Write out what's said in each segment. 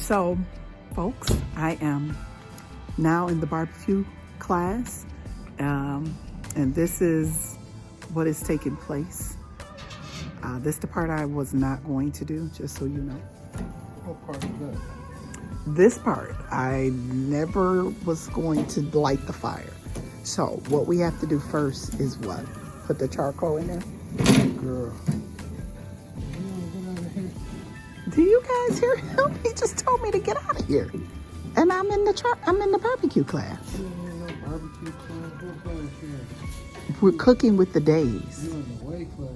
So, folks, I am now in the barbecue class, and this is what is taking place. This is the part I was not going to do, just so you know. What part is that? This part, I never was going to light the fire. So, what we have to do first is what? Put the charcoal in there? Girl. Do you guys hear him? He just told me to get out of here. And I'm in the barbecue class. Barbecue class? What class here? We're cooking with the days. You in the way class.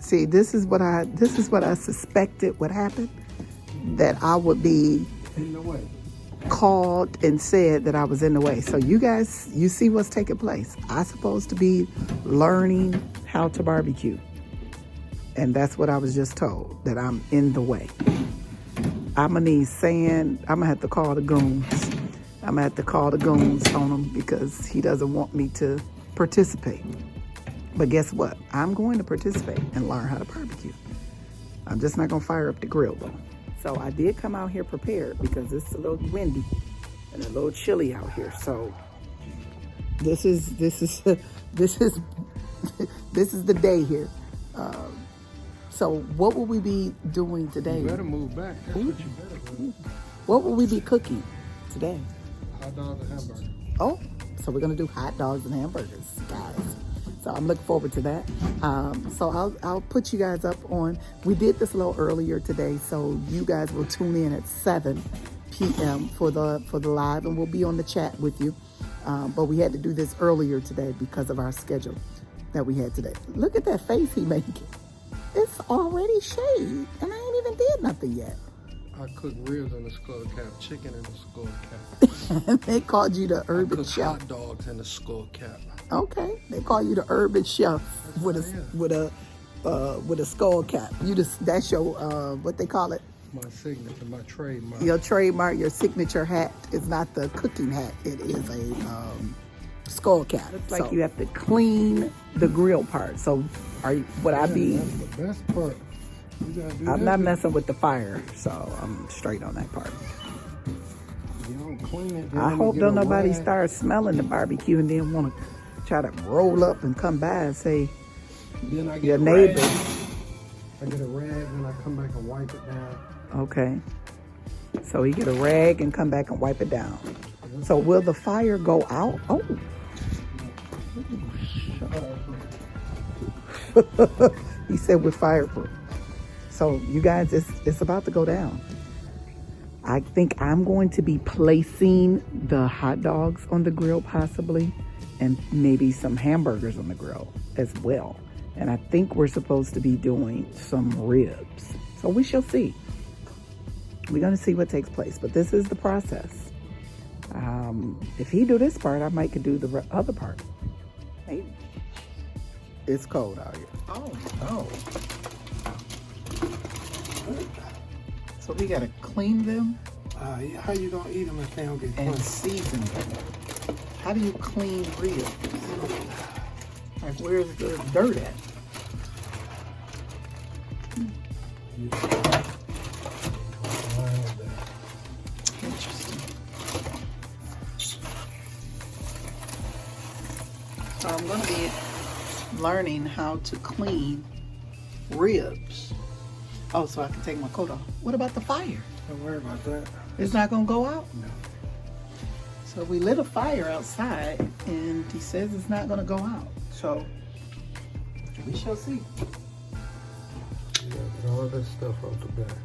See, this is what I suspected would happen. That I would be In the way. called and said that I was in the way. So you guys, you see what's taking place. I'm supposed to be learning how to barbecue. And that's what I was just told, that I'm in the way. I'm gonna need sand. I'm gonna have to call the goons. I'm gonna have to call the goons on him because he doesn't want me to participate. But guess what? I'm going to participate and learn how to barbecue. I'm just not gonna fire up the grill though. So I did come out here prepared because it's a little windy and a little chilly out here. So this is this is the day here. So what will we be doing today? You better move back. That's what you better do. What will we be cooking today? Hot dogs and hamburgers. Oh, so we're gonna do hot dogs and hamburgers, guys. So I'm looking forward to that. So I'll put you guys up on. We did this a little earlier today, so you guys will tune in at 7 p.m. for the live, and we'll be on the chat with you. But we had to do this earlier today because of our schedule that we had today. Look at that face he making. It's already shaved, and I ain't even did nothing yet. I cook ribs in the skull cap, chicken in the skull cap. And they called you the I urban cook chef. hot dogs in the skull cap. Okay, they call you the urban chef with a skull cap. That's your what they call it. My signature, my trademark. Your trademark, your signature hat is not the cooking hat. It is a skull cap. It's like you have to clean the grill part. So, would I be? That's the best part. You gotta do I'm that. not messing with the fire, so I'm straight on that part. You don't clean it. then I you hope get don't a nobody rag. start smelling the barbecue and then want to try to roll up and come by and say Then I get your a neighbor. rag. I get a rag, then I come back and wipe it down. Okay. So he get a rag and come back and wipe it down. So will the fire go out? Oh. He said we're fireproof. So you guys, it's about to go down. I think I'm going to be placing the hot dogs on the grill possibly, and maybe some hamburgers on the grill as well. And I think we're supposed to be doing some ribs. So we shall see. We're going to see what takes place, but this is the process. If he do this part, I might could do the other part. Maybe. It's cold out here. Oh, no. So we got to clean them How you gonna eat them if they don't get and clean? season them. How do you clean ribs? Like, where's the dirt at? Interesting. So I'm going to be learning how to clean ribs. Oh, so I can take my coat off. What about the fire? Don't worry about that. It's not going to go out? No. So we lit a fire outside, and he says it's not going to go out. So we shall see. You gotta get all that stuff off the back.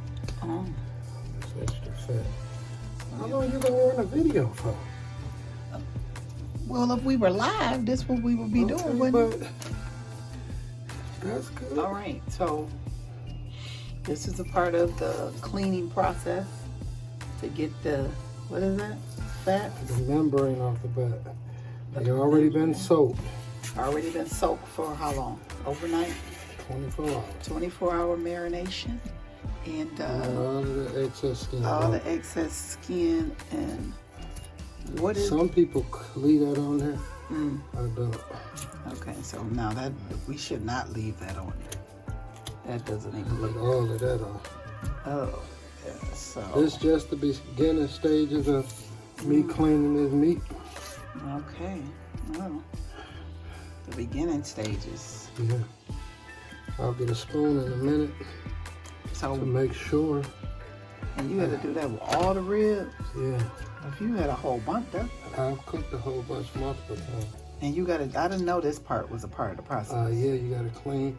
Oh. That's extra fat. How long you gonna run a video for? Well, if we were live, this is what we would be doing, wouldn't it? but that's good. All right, so this is a part of the cleaning process to get the, what is that? Fat? The membrane off the back. They already been soaked. Already been soaked for how long? Overnight? 24 hours. 24-hour marination. And All of the excess skin. all the excess skin and what is... Some people leave that on there. Mm, I don't. okay, so now that, we should not leave that on there. That doesn't even Leave look... all of that on. Oh, So This just the beginning stages of me cleaning this meat. okay, well, the beginning stages. Yeah. I'll get a spoon in a minute So to make sure. and you had to do that with all the ribs. Yeah. If you had a whole bunch, that, I've cooked a whole bunch multiple times. and you got to. I didn't know this part was a part of the process. Yeah, you gotta clean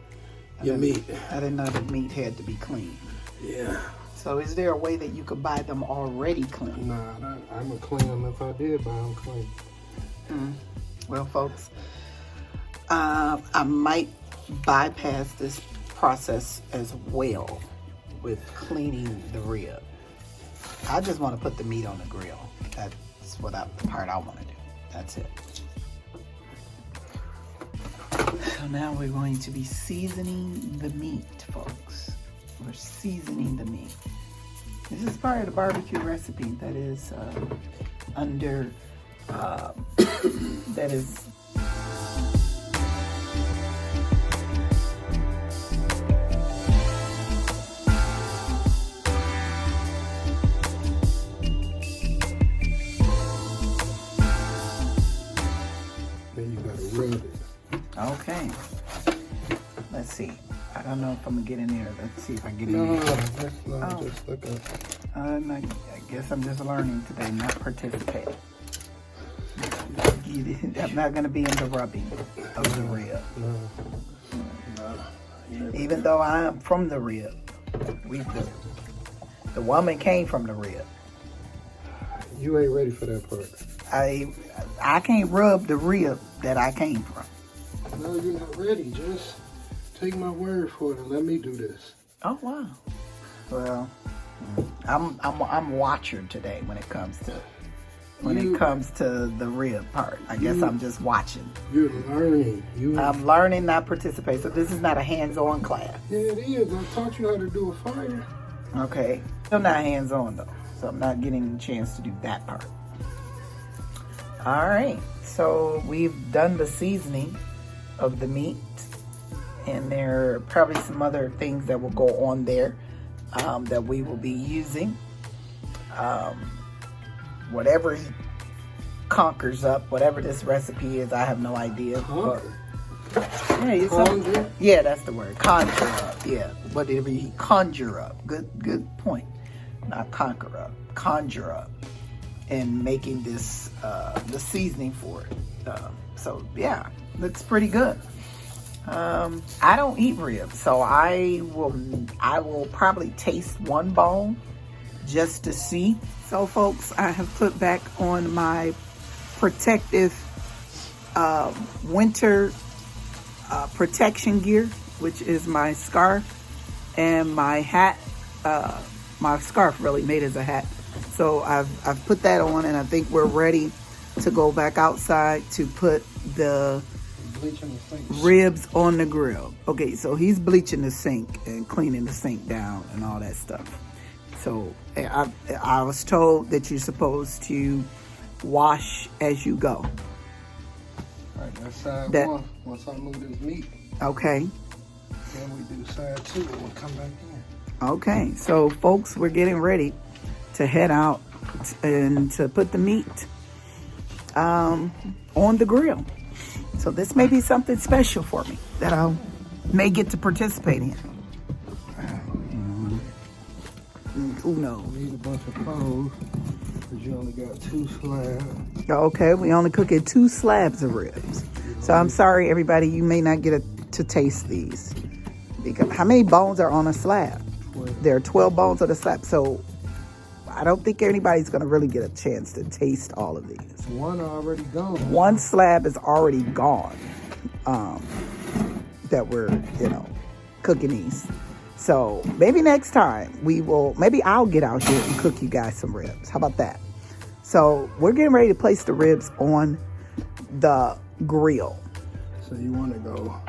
I your didn't- meat. I didn't know the meat had to be clean. Yeah. So is there a way that you could buy them already clean? Nah, I'm gonna clean them if I did buy them clean. Well, folks, I might bypass this process as well with cleaning the rib. I just want to put the meat on the grill. That's what the part I want to do. That's it. So now we're going to be seasoning the meat, folks. We're seasoning the meat. This is part of the barbecue recipe that is under, that is Then you gotta rub it. okay. Let's see. I don't know if I'm gonna get in there. Let's see if I get in No, there. that's not just look up. I guess I'm just learning today, not participating. I'm not gonna be in the rubbing of the rib. No. Even though I am from the rib, the woman came from the rib. You ain't ready for that part. I can't rub the rib that I came from. No, you're not ready. Just take my word for it and let me do this. Oh wow. Well, I'm watcher today when it comes to the rib part. I guess I'm just watching. You're learning. I'm learning, not participate. So this is not a hands-on class. Yeah, it is. I taught you how to do a fire. Okay. Still not hands-on though. So I'm not getting a chance to do that part. All right. So we've done the seasoning of the meat. And there are probably some other things that will go on there that we will be using. Whatever he conquers up, whatever this recipe is, I have no idea. But, yeah, that's the word. Conjure up. Yeah, whatever he conjure up. Good point. Not conquer up. Conjure up. And making this the seasoning for it. So yeah, looks pretty good. I don't eat ribs, so I will probably taste one bone just to see. So folks, I have put back on my protective winter protection gear, which is my scarf and my hat. My scarf really made as a hat. So I've put that on, and I think we're ready to go back outside to put the ribs on the grill. Okay, so he's bleaching the sink and cleaning the sink down and all that stuff. So I was told that you're supposed to wash as you go. All right, that's side one. Once I move this meat, okay. then we do side two and we'll come back in. Okay, so folks, we're getting ready to head out and to put the meat on the grill. So this may be something special for me that I may get to participate in. Who knows? We need a bunch of clothes because you only got 2 slabs. Okay, we only cooking 2 slabs of ribs. So I'm sorry, everybody, you may not get to taste these. Because how many bones are on a slab? 12. There are 12 bones on a slab. So I don't think anybody's going to really get a chance to taste all of these. One already gone. One slab is already gone that we're, cooking these. So maybe next time maybe I'll get out here and cook you guys some ribs. How about that? So we're getting ready to place the ribs on the grill. So you want to go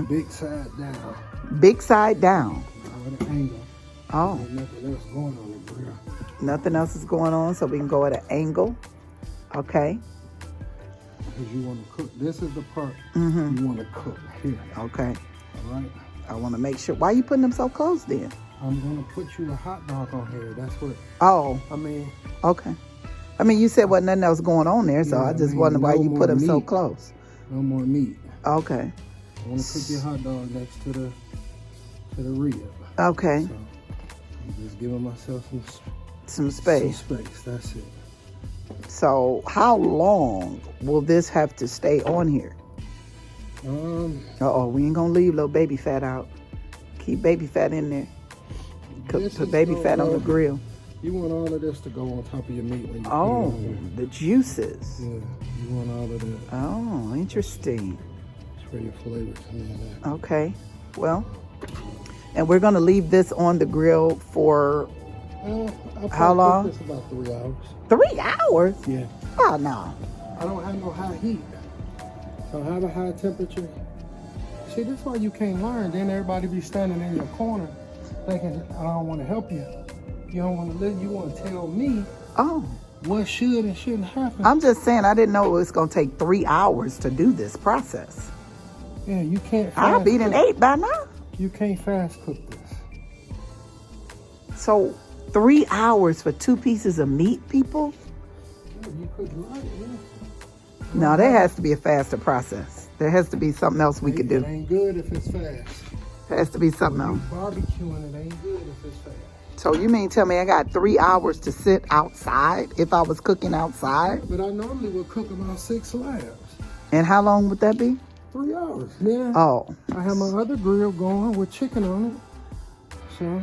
big side down. Big side down. At an angle. Oh, There's nothing else going on the grill. nothing else is going on, so we can go at an angle. Okay. Because you want to cook. This is the part you want to cook here. Okay. All right? I want to make sure. Why are you putting them so close then? I'm gonna put you a hot dog on here. That's what Oh, I mean. okay. I mean, you said wasn't nothing else going on there, so Yeah, I just I mean, wondered why no you more put them so meat. close. No more meat. Okay. I want to put your hot dog next to the rib. Okay. So I'm just giving myself Some space. Some space. That's it. So how long will this have to stay on here? Uh-oh, we ain't gonna leave little baby fat out. Keep baby fat in there. Put baby fat on the grill. You want all of this to go on top of your meat when you Oh, put it on the juices. there. Yeah, you want all of that. Oh, interesting. It's where your flavors come in at. Okay. Well, and we're gonna leave this on the grill for I'll how probably long? cook this about 3 hours. 3 hours. Yeah. Oh no. I don't have no high heat. So I have a high temperature. See, that's why you can't learn. Then everybody be standing in your corner thinking, I don't want to help you. You don't want to listen. You want to tell me Oh, what should and shouldn't happen. I'm just saying I didn't know it was gonna take 3 hours to do this process. Yeah, you can't I'll fast be an cook. 8 by now. You can't fast cook this. So 3 hours for 2 pieces of meat, people? Yeah, you could like it, yeah. No, there has to be a faster process. There has to be something else we could It do. ain't good if it's fast. There has to be something else. Barbecuing, it ain't good if it's fast. So you mean tell me I got 3 hours to sit outside if I was cooking outside? But I normally would cook about 6 slabs. And how long would that be? 3 hours. Then Oh, I have my other grill going with chicken on it. So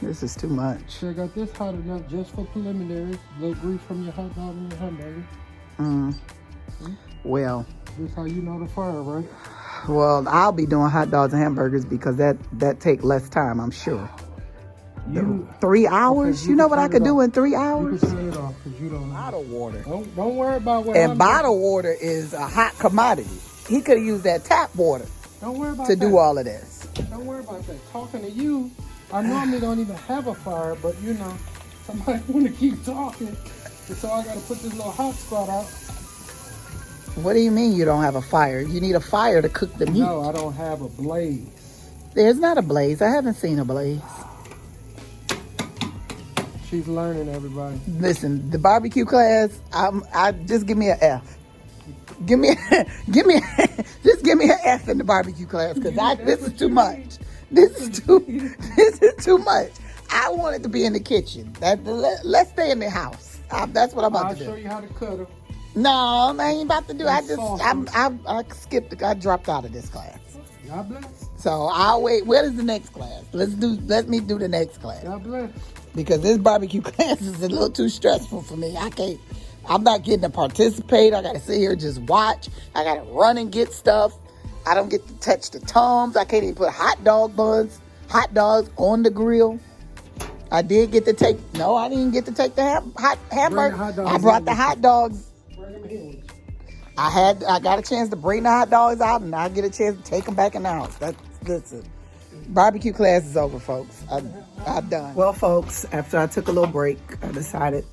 this is too much. I got this hot enough just for preliminaries. Little grease from your hot dog and your hamburger. Well, This how you know the fire, right? I'll be doing hot dogs and hamburgers because that take less time, I'm sure. You 3 hours? Okay, you you know can what I turn could it do off. in 3 you hours? can turn it off because you don't know. Bottled water. Don't worry about what And I'm bottled water is a hot commodity. He could have used that tap water Don't worry about to that. do all of this. Don't worry about that. Talking to you, I normally don't even have a fire, but you know, somebody want to keep talking, and so I got to put this little hot spot out. What do you mean you don't have a fire? You need a fire to cook the meat. No, I don't have a blaze. There's not a blaze. I haven't seen a blaze. She's learning, everybody. Listen, the barbecue class, I just give me an F. Give me just give me an F in the barbecue class because this is too much. This is too much. I want it to be in the kitchen. Let's stay in the house. That's what I'm about I'll to do. show you how to cut them. No, I ain't about to do. I Sausage. I dropped out of this class. God bless. So I'll wait. What is the next class? Let me do the next class. God bless. Because this barbecue class is a little too stressful for me. I'm not getting to participate. I gotta sit here and just watch. I gotta run and get stuff. I don't get to touch the tongs. I can't even put hot dogs on the grill. I did get to take, no, I didn't get to take the hamburger. hot dogs I brought in the with hot dogs. Bring them in with you. I got a chance to bring the hot dogs out and I get a chance to take them back in the house. Listen, barbecue class is over, folks. I'm done. Well, folks, after I took a little break, I decided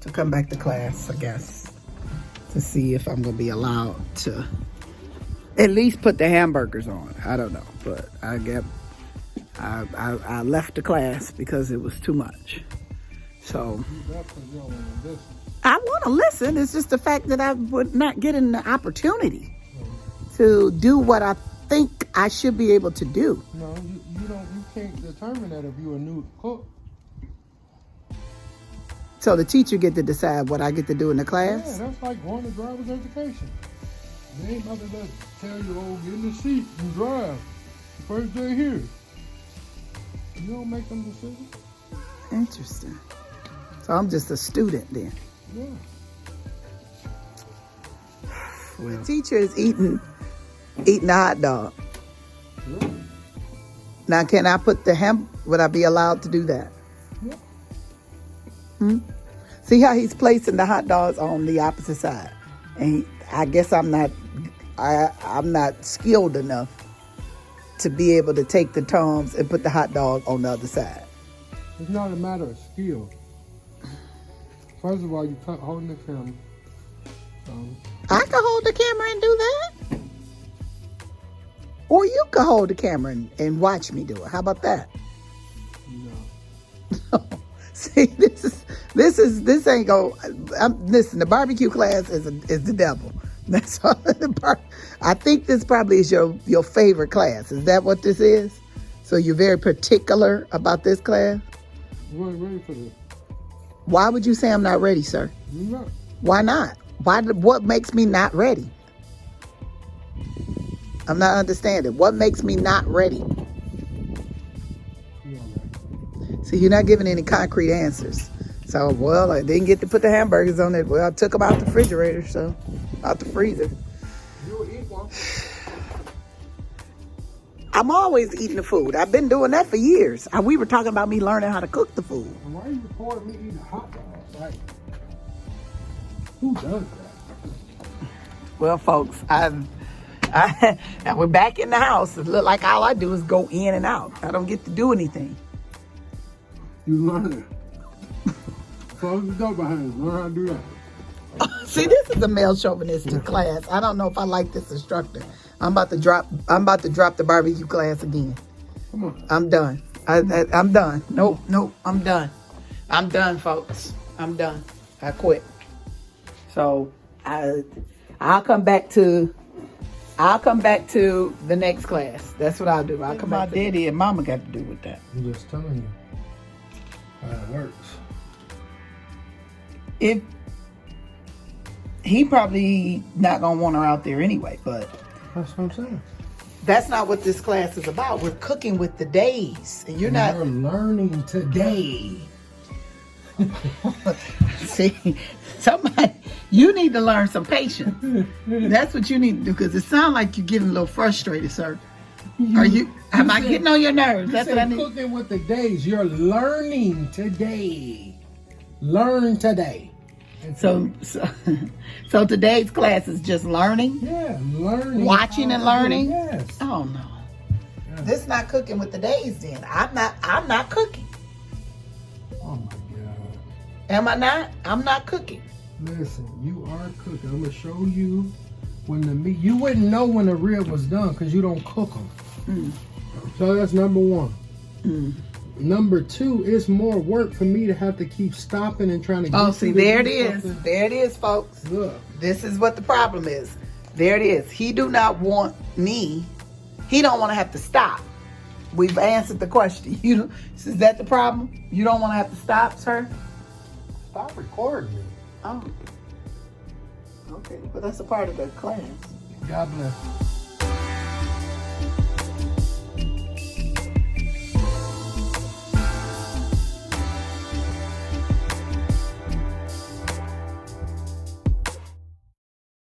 to come back to class, I guess, to see if I'm going to be allowed to at least put the hamburgers on. I don't know, but I left the class because it was too much. So I want to listen. It's just the fact that I would not getting the opportunity to do what I think I should be able to do. No, you can't determine that if you're a new cook. So the teacher get to decide what I get to do in the Yeah, class? that's like going to driver's education. They ain't about to tell you, oh, get in the seat and drive. The first day here. You don't make them decisions. Interesting. So I'm just a student then. Yeah. Well, the teacher is eating a hot dog. Yeah. Now, can I put would I be allowed to do that? Yeah. See how he's placing the hot dogs on the opposite side. And I guess I'm not skilled enough to be able to take the tongs and put the hot dog on the other side. It's not a matter of skill. First of all, you're holding the camera. I can hold the camera and do that. Or you can hold the camera and watch me do it. How about that? See, this ain't go. Listen, the barbecue class is the devil. That's all. I think this probably is your favorite class. Is that what this is? So you're very particular about this class? You ain't ready for this. Why would you say I'm not ready, sir? You not. Why not? What makes me not ready? I'm not understanding. What makes me not ready? You all right. See, you're not giving any concrete answers. So, well, I didn't get to put the hamburgers on it. Well, I took them out the refrigerator, so out the freezer. You will eat one. I'm always eating the food. I've been doing that for years. We were talking about me learning how to cook the food. And why are you recording me eating hot dogs? Like, who does that? Well, folks, and we're back in the house. It look like all I do is go in and out. I don't get to do anything. You learn it. Close the door behind you. Learn how to do that. See, this is a male chauvinistic class. I don't know if I like this instructor. I'm about to drop the barbecue class again. Come on. I'm done. I'm done. Nope, I'm done. I'm done, folks. I'm done. I quit. So I'll come back to the next class. That's what I'll do. I'll come back. My daddy and mama got to do with that. I'm just telling you how it works. If he probably not gonna want her out there anyway, but That's what I'm saying. that's not what this class is about. We're cooking with the days, and you're not. You're learning today. See, somebody, you need to learn some patience. That's what you need to do, because it sounds like you're getting a little frustrated, sir. Are you? Am I getting on your nerves? That's what I need. Cooking with the days. You're learning today. Learn today. So today's class is just learning, Yeah, learning. watching and how to do- learning. Yes. Oh no, Yeah. this is not cooking with the days. Then I'm not cooking. Oh my God. Am I not? I'm not cooking. Listen, you are cooking. I'm gonna show you when the meat. You wouldn't know when the rib was done because you don't cook them. So that's number one. Number two, it's more work for me to have to keep stopping and trying to. Oh, get see, you to there it do is. something. There it is, folks. Look, This is what the problem is. There it is. He do not want me. He don't want to have to stop. We've answered the question. Is that the problem? You don't want to have to stop, sir? stop recording me. Oh. Okay, but that's a part of the class. God bless.